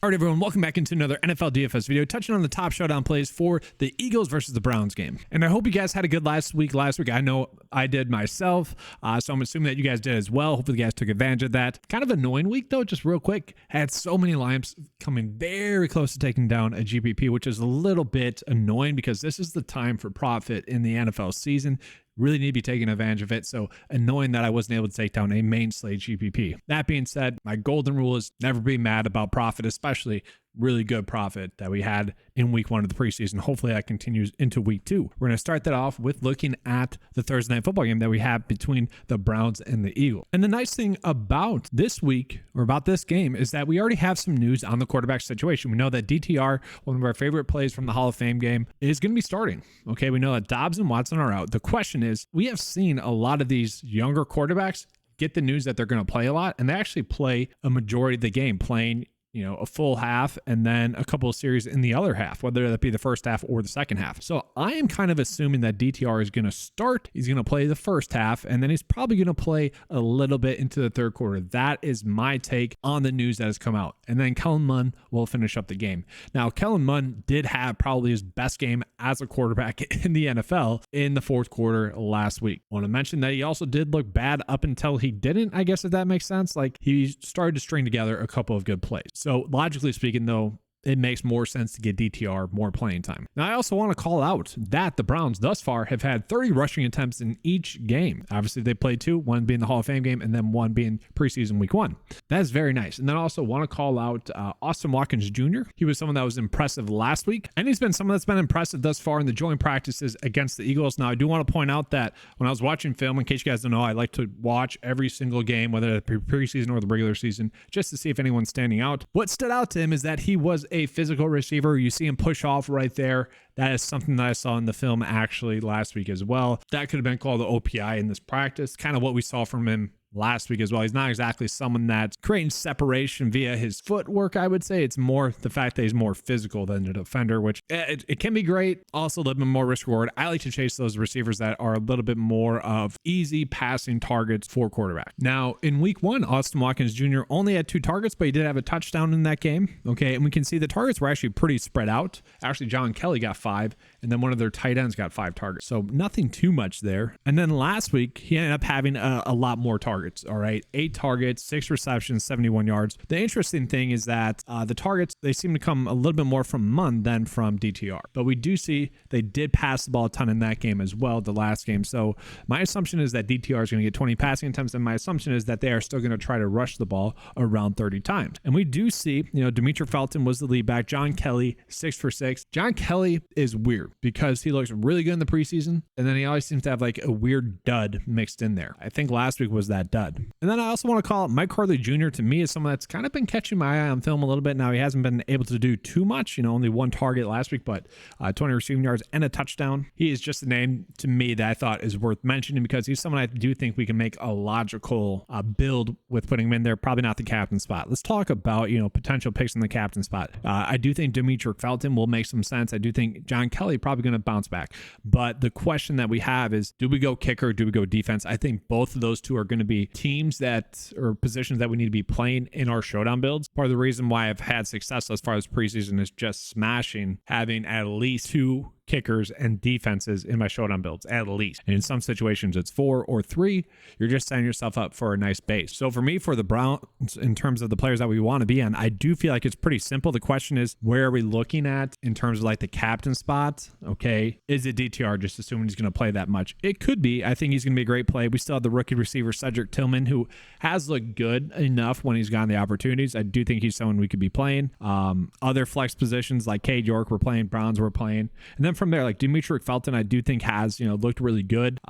All right, everyone, welcome back into another NFL DFS video, touching on the top showdown plays for the Eagles versus the Browns game. And I hope you guys had a good last week. I know I did myself, so I'm assuming that you guys did as well. Hopefully you guys took advantage of that. Kind of annoying week, though, just real quick. Had so many lineups coming very close to taking down a GPP, which is a little bit annoying because this is the time for profit in the NFL season. Really need to be taking advantage of it. So annoying that I wasn't able to take down a main slate GPP. That being said, my golden rule is never be mad about profit, especially really good profit that we had in week one of the preseason. Hopefully that continues into week two. We're going to start that off with looking at the Thursday night football game that we have between the Browns and the Eagles. And the nice thing about this week or about this game is that we already have some news on the quarterback situation. We know that DTR, one of our favorite plays from the Hall of Fame game, is going to be starting. Okay, we know that Dobbs and Watson are out. The question is, we have seen a lot of these younger quarterbacks get the news that they're going to play a lot, and they actually play a majority of the game, playing a full half and then a couple of series in the other half, whether that be the first half or the second half. So I am kind of assuming that DTR is going to start. He's going to play the first half, and then he's probably going to play a little bit into the third quarter. That is my take on the news that has come out. And then Kellen Mond will finish up the game. Now, Kellen Mond did have probably his best game as a quarterback in the NFL in the fourth quarter last week. I want to mention that he also did look bad up until he didn't, I guess, if that makes sense. Like, he started to string together a couple of good plays. So logically speaking, though, it makes more sense to get DTR more playing time. Now, I also want to call out that the Browns thus far have had 30 rushing attempts in each game. Obviously, they played two, one being the Hall of Fame game and then one being preseason week one. That is very nice. And then I also want to call out Austin Watkins Jr. He was someone that was impressive last week, and he's been someone that's been impressive thus far in the joint practices against the Eagles. Now, I do want to point out that when I was watching film, in case you guys don't know, I like to watch every single game, whether it be preseason or the regular season, just to see if anyone's standing out. What stood out to him is that he was a physical receiver. You see him push off right there. That is something that I saw in the film actually last week as well. That could have been called the OPI in this practice. Kind of what we saw from him last week as well. He's not exactly someone that's creating separation via his footwork, I would say. It's more the fact that he's more physical than a defender, which it can be great. Also a little bit more risk reward. I like to chase those receivers that are a little bit more of easy passing targets for quarterback. Now, in week one, Austin Watkins Jr. only had 2 targets, but he did have a touchdown in that game. Okay, and we can see the targets were actually pretty spread out. Actually, John Kelly got 5, and then one of their tight ends got 5 targets. So nothing too much there. And then last week, he ended up having a lot more targets. All right, 8 targets, 6 receptions, 71 yards. The interesting thing is that the targets, they seem to come a little bit more from Mond than from DTR. But we do see they did pass the ball a ton in that game as well, the last game. So my assumption is that DTR is going to get 20 passing attempts, and my assumption is that they are still going to try to rush the ball around 30 times. And we do see, Demetric Felton was the lead back. John Kelly, 6 for 6. John Kelly is weird because he looks really good in the preseason, and then he always seems to have like a weird dud mixed in there. I think last week was that dud. And then I also want to call out Mike Harley Jr. To me is someone that's kind of been catching my eye on film a little bit. Now, he hasn't been able to do too much, only 1 target last week, but 20 receiving yards and a touchdown. He is just a name to me that I thought is worth mentioning because he's someone I do think we can make a logical build with putting him in there. Probably not the captain spot. Let's talk about, potential picks in the captain spot. I do think Demetric Felton will make some sense. I do think John Kelly probably going to bounce back. But the question that we have is, do we go kicker? Do we go defense? I think both of those two are going to be teams that or positions that we need to be playing in our showdown builds. Part of the reason why I've had success as far as preseason is just smashing having at least 2 kickers and defenses in my showdown builds, at least. And in some situations it's 4 or 3. You're just setting yourself up for a nice base. So for me, for the Browns, in terms of the players that we want to be on, I do feel like it's pretty simple. The question is, where are we looking at in terms of like the captain spot? Okay, is it DTR, just assuming he's going to play that much? It could be. I think he's going to be a great play. We still have the rookie receiver Cedric Tillman, who has looked good enough when he's gotten the opportunities. I do think he's someone we could be playing. Other flex positions like Cade York we're playing, Browns we're playing, and then from there, like Demetric Felton, I do think has, looked really good.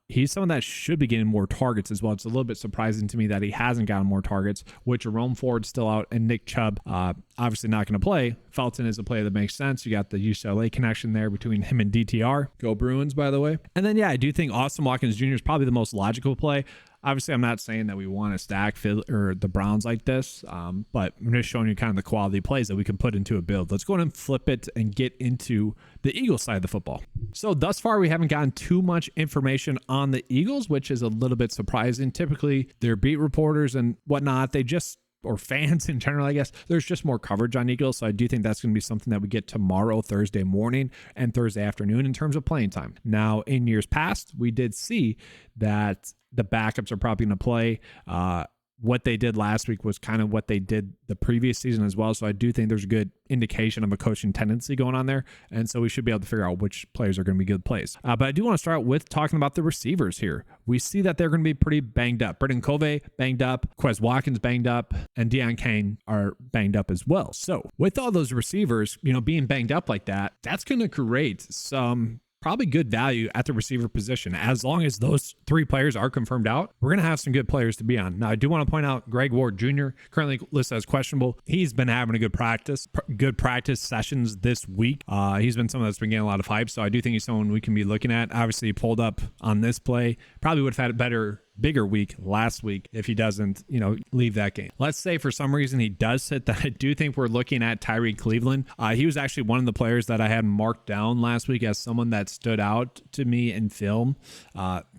He's someone that should be getting more targets as well. It's a little bit surprising to me that he hasn't gotten more targets, with Jerome Ford still out and Nick Chubb obviously not going to play. Felton is a player that makes sense. You got the UCLA connection there between him and DTR. Go Bruins, by the way. And then, yeah, I do think Austin Watkins Jr. is probably the most logical play. Obviously, I'm not saying that we want to stack the Browns like this, but I'm just showing you kind of the quality plays that we can put into a build. Let's go ahead and flip it and get into the Eagles side of the football. So thus far, we haven't gotten too much information on the Eagles, which is a little bit surprising. Typically, their beat reporters and whatnot, they just or fans in general, I guess, there's just more coverage on Eagles. So I do think that's going to be something that we get tomorrow, Thursday morning and Thursday afternoon in terms of playing time. Now, in years past, we did see that the backups are probably going to play. What they did last week was kind of what they did the previous season as well. So I do think there's a good indication of a coaching tendency going on there. And so we should be able to figure out which players are going to be good plays. But I do want to start with talking about the receivers here. We see that they're going to be pretty banged up. Britton Covey banged up, Quez Watkins banged up, and Deon Cain are banged up as well. So with all those receivers, being banged up like that, that's going to create some probably good value at the receiver position. As long as those 3 players are confirmed out, we're going to have some good players to be on. Now, I do want to point out Greg Ward Jr., currently listed as questionable. He's been having a good practice sessions this week. He's been someone that's been getting a lot of hype, so I do think he's someone we can be looking at. Obviously, he pulled up on this play. Probably would have had a bigger week last week if he doesn't, leave that game. Let's say for some reason he does sit, that I do think we're looking at Tyree Cleveland. He was actually one of the players that I had marked down last week as someone that stood out to me in film,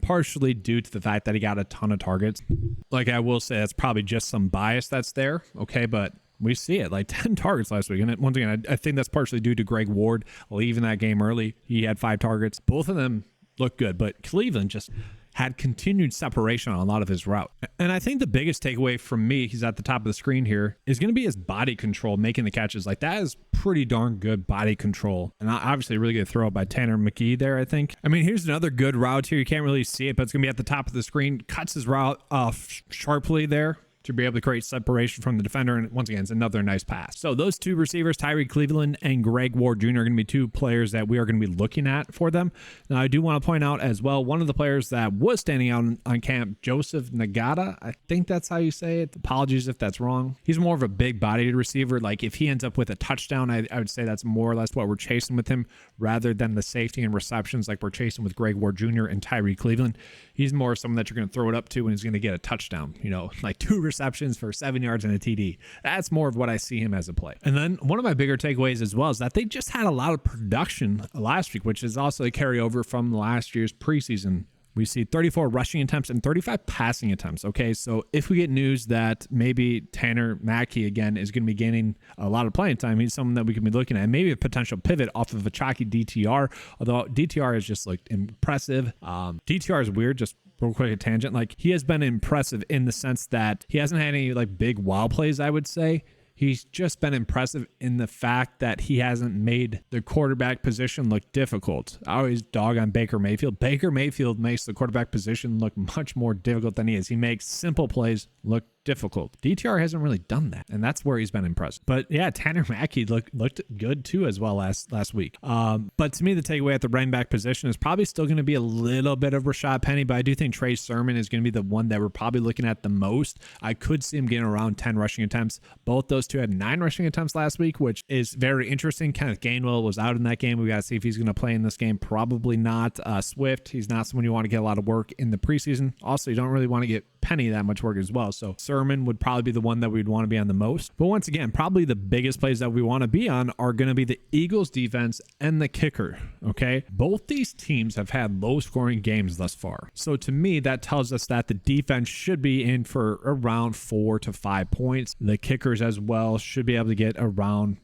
partially due to the fact that he got a ton of targets. Like, I will say that's probably just some bias that's there. Okay. But we see it, like 10 targets last week. And once again, I think that's partially due to Greg Ward leaving that game early. He had 5 targets. Both of them look good, but Cleveland just had continued separation on a lot of his route. And I think the biggest takeaway from me, he's at the top of the screen here, is going to be his body control, making the catches. Like, that is pretty darn good body control. And obviously a really good throw by Tanner McKee there, I think. I mean, here's another good route here. You can't really see it, but it's going to be at the top of the screen. Cuts his route off sharply there to be able to create separation from the defender. And once again, it's another nice pass. So those 2 receivers, Tyree Cleveland and Greg Ward Jr., are going to be 2 players that we are going to be looking at for them. Now, I do want to point out as well, one of the players that was standing out on camp, Joseph Nagata. I think that's how you say it. Apologies if that's wrong. He's more of a big-bodied receiver. Like, if he ends up with a touchdown, I would say that's more or less what we're chasing with him, rather than the safety and receptions like we're chasing with Greg Ward Jr. and Tyree Cleveland. He's more someone that you're going to throw it up to and he's going to get a touchdown, like 2 receptions for 7 yards and a TD. That's more of what I see him as a play. And then one of my bigger takeaways as well is that they just had a lot of production last week, which is also a carryover from last year's preseason. We see 34 rushing attempts and 35 passing attempts. Okay, so if we get news that maybe Tanner McKee again is going to be gaining a lot of playing time, he's someone that we can be looking at. Maybe a potential pivot off of a chalky DTR, although DTR has just looked impressive. DTR is weird, just real quick, a tangent. Like, he has been impressive in the sense that he hasn't had any like big wow plays, I would say. He's just been impressive in the fact that he hasn't made the quarterback position look difficult. I always dog on Baker Mayfield. Baker Mayfield makes the quarterback position look much more difficult than he is. He makes simple plays look difficult. DTR hasn't really done that, and that's where he's been impressed. But yeah, Tanner McKee looked good too as well last week. But to me, the takeaway at the running back position is probably still going to be a little bit of Rashad Penny, but I do think Trey Sermon is going to be the one that we're probably looking at the most. I could see him getting around 10 rushing attempts. Both those 2 had 9 rushing attempts last week, which is very interesting. Kenneth Gainwell was out in that game. We got to see if he's going to play in this game. Probably not. Swift, he's not someone you want to get a lot of work in the preseason. Also, you don't really want to get Penny that much work as well. So Sermon would probably be the one that we'd want to be on the most. But once again, probably the biggest plays that we want to be on are going to be the Eagles defense and the kicker. Okay. Both these teams have had low scoring games thus far. So to me, that tells us that the defense should be in for around 4 to 5 points. The kickers as well should be able to get around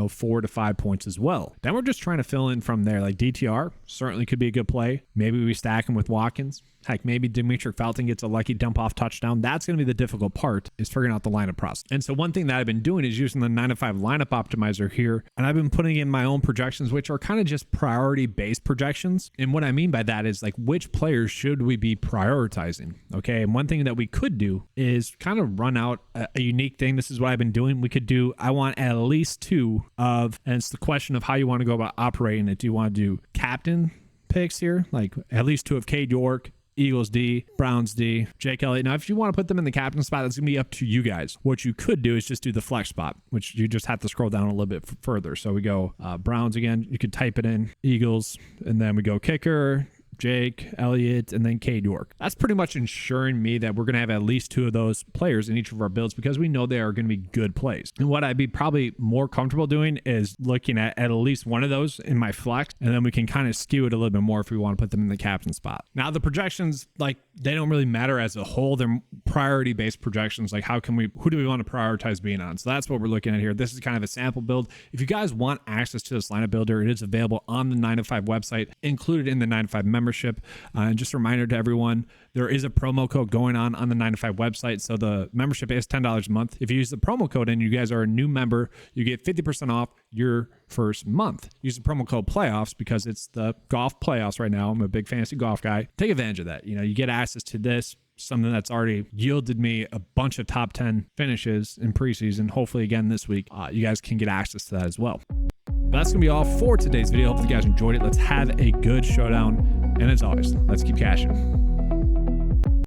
4 to 5 points as well. Then we're just trying to fill in from there. Like, DTR certainly could be a good play. Maybe we stack him with Watkins. Heck, maybe Demetric Felton gets a lucky dump off touchdown. That's going to be the difficult part, is figuring out the lineup process. And so one thing that I've been doing is using the 9-to-5 lineup optimizer here. And I've been putting in my own projections, which are kind of just priority based projections. And what I mean by that is, like, which players should we be prioritizing? Okay. And one thing that we could do is kind of run out a unique thing. This is what I've been doing. We could do, I want at least 2 of, and it's the question of how you want to go about operating it. Do you want to do captain picks here? Like, at least 2 of Cade York, Eagles D, Browns D, Jake Elliott. Now, if you want to put them in the captain spot, that's going to be up to you guys. What you could do is just do the flex spot, which you just have to scroll down a little bit further. So we go Browns again. You could type it in, Eagles, and then we go kicker, Jake Elliott, and then Cade York. That's pretty much ensuring me that we're going to have at least 2 of those players in each of our builds, because we know they are going to be good plays. And what I'd be probably more comfortable doing is looking at least one of those in my flex, and then we can kind of skew it a little bit more if we want to put them in the captain spot. Now, the projections, like they don't really matter as a whole. They're priority based projections. Like who do we want to prioritize being on? So that's what we're looking at here. This is kind of a sample build. If you guys want access to this lineup builder, it is available on the 9 to 5 website, included in the 9 to 5 membership. And just a reminder to everyone, there is a promo code going on the 9 to 5 website. So the membership is $10 a month. If you use the promo code and you guys are a new member, you get 50% off your first month. Use the promo code playoffs because it's the golf playoffs right now. I'm a big fantasy golf guy. Take advantage of that. You get access to this, something that's already yielded me a bunch of top 10 finishes in preseason. Hopefully again this week, you guys can get access to that as well. But that's going to be all for today's video. Hope you guys enjoyed it. Let's have a good showdown. And as always, let's keep cashing.